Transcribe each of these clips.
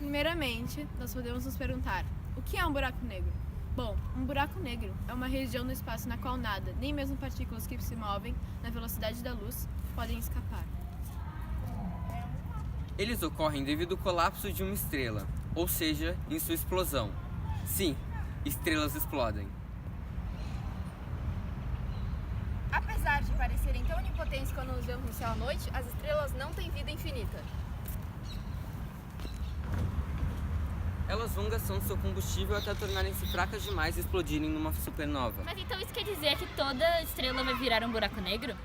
Primeiramente, nós podemos nos perguntar, o que é um buraco negro? Bom, um buraco negro é uma região no espaço na qual nada, nem mesmo partículas que se movem na velocidade da luz, podem escapar. Eles ocorrem devido ao colapso de uma estrela, ou seja, em sua explosão. Sim, estrelas explodem. Apesar de parecerem tão onipotentes quando nos vemos no céu à noite, as estrelas não têm vida infinita. Elas vão gastando seu combustível até tornarem-se fracas demais e explodirem numa supernova. Mas então isso quer dizer que toda estrela vai virar um buraco negro?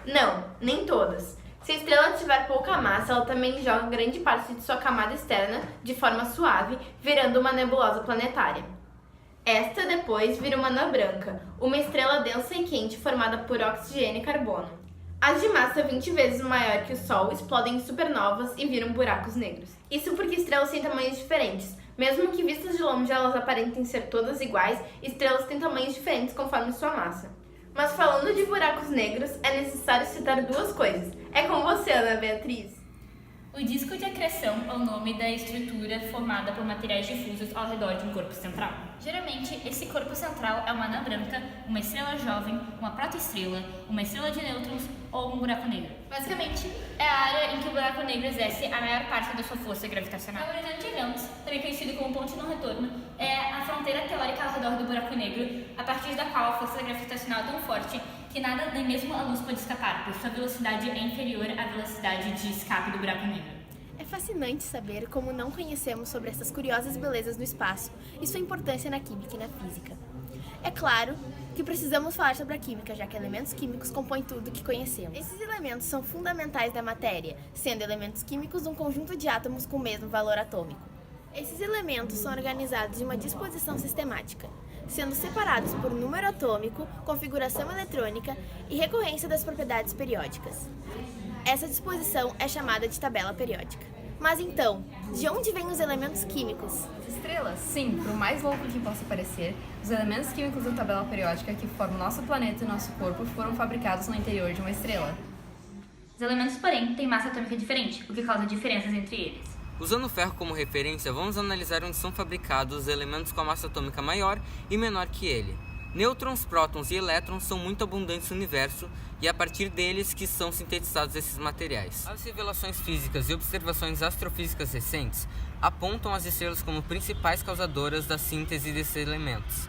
Não, nem todas. Se a estrela tiver pouca massa, ela também joga grande parte de sua camada externa de forma suave, virando uma nebulosa planetária. Esta depois vira uma anã branca, uma estrela densa e quente formada por oxigênio e carbono. As de massa 20 vezes maior que o Sol explodem em supernovas e viram buracos negros. Isso porque estrelas têm tamanhos diferentes. Mesmo que vistas de longe elas aparentem ser todas iguais, estrelas têm tamanhos diferentes conforme sua massa. Mas falando de buracos negros, é necessário citar duas coisas. É com você, Ana Beatriz. O disco de acreção é o nome da estrutura formada por materiais difusos ao redor de um corpo central. Geralmente, esse corpo central é uma anã branca, uma estrela jovem, uma protoestrela, uma estrela de nêutrons ou um buraco negro. Basicamente, é a área em que o buraco negro exerce a maior parte da sua força gravitacional. O horizonte de eventos, também conhecido como ponto de não retorno, é a fronteira teórica ao redor do buraco negro, a partir da qual a força gravitacional é tão forte que nada, nem mesmo a luz, pode escapar, pois sua velocidade é inferior à velocidade de escape do buraco negro. É fascinante saber como não conhecemos sobre essas curiosas belezas do espaço e sua importância na química e na física. É claro que precisamos falar sobre a química, já que elementos químicos compõem tudo que conhecemos. Esses elementos são fundamentais da matéria, sendo elementos químicos um conjunto de átomos com o mesmo valor atômico. Esses elementos são organizados de uma disposição sistemática, sendo separados por número atômico, configuração eletrônica e recorrência das propriedades periódicas. Essa disposição é chamada de tabela periódica. Mas então, de onde vêm os elementos químicos? Estrelas, sim, por mais louco que possa parecer, os elementos químicos da tabela periódica que formam nosso planeta e nosso corpo foram fabricados no interior de uma estrela. Os elementos, porém, têm massa atômica diferente, o que causa diferenças entre eles. Usando o ferro como referência, vamos analisar onde são fabricados os elementos com a massa atômica maior e menor que ele. Nêutrons, prótons e elétrons são muito abundantes no universo e é a partir deles que são sintetizados esses materiais. As revelações físicas e observações astrofísicas recentes apontam as estrelas como principais causadoras da síntese desses elementos.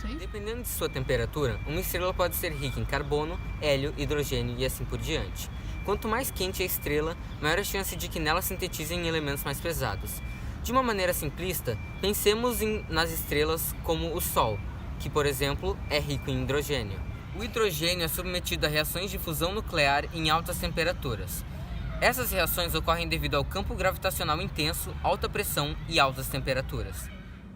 Sim. Dependendo de sua temperatura, uma estrela pode ser rica em carbono, hélio, hidrogênio e assim por diante. Quanto mais quente a estrela, maior a chance de que nela sintetizem elementos mais pesados. De uma maneira simplista, pensemos nas estrelas como o Sol, que, por exemplo, é rico em hidrogênio. O hidrogênio é submetido a reações de fusão nuclear em altas temperaturas. Essas reações ocorrem devido ao campo gravitacional intenso, alta pressão e altas temperaturas.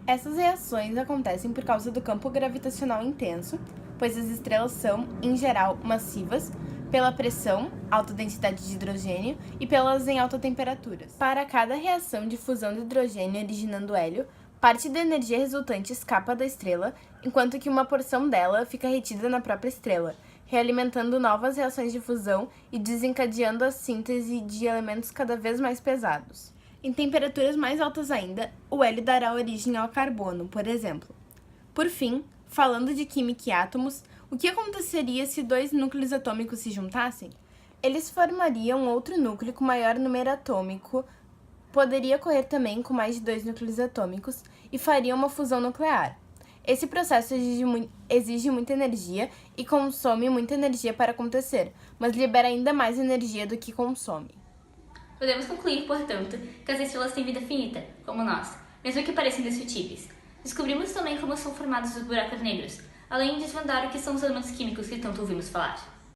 Essas reações acontecem por causa do campo gravitacional intenso, pois as estrelas são, em geral, massivas, pela pressão, alta densidade de hidrogênio e pelas em alta temperaturas. Para cada reação de fusão de hidrogênio originando hélio, parte da energia resultante escapa da estrela, enquanto que uma porção dela fica retida na própria estrela, realimentando novas reações de fusão e desencadeando a síntese de elementos cada vez mais pesados. Em temperaturas mais altas ainda, o hélio dará origem ao carbono, por exemplo. Por fim, falando de química e átomos, o que aconteceria se dois núcleos atômicos se juntassem? Eles formariam outro núcleo com maior número atômico, poderia ocorrer também com mais de dois núcleos atômicos e faria uma fusão nuclear. Esse processo exige muita energia e consome muita energia para acontecer, mas libera ainda mais energia do que consome. Podemos concluir, portanto, que as estrelas têm vida finita, como nós, mesmo que pareçam indestrutíveis. Descobrimos também como são formados os buracos negros, além de desvendar o que são os elementos químicos que tanto ouvimos falar.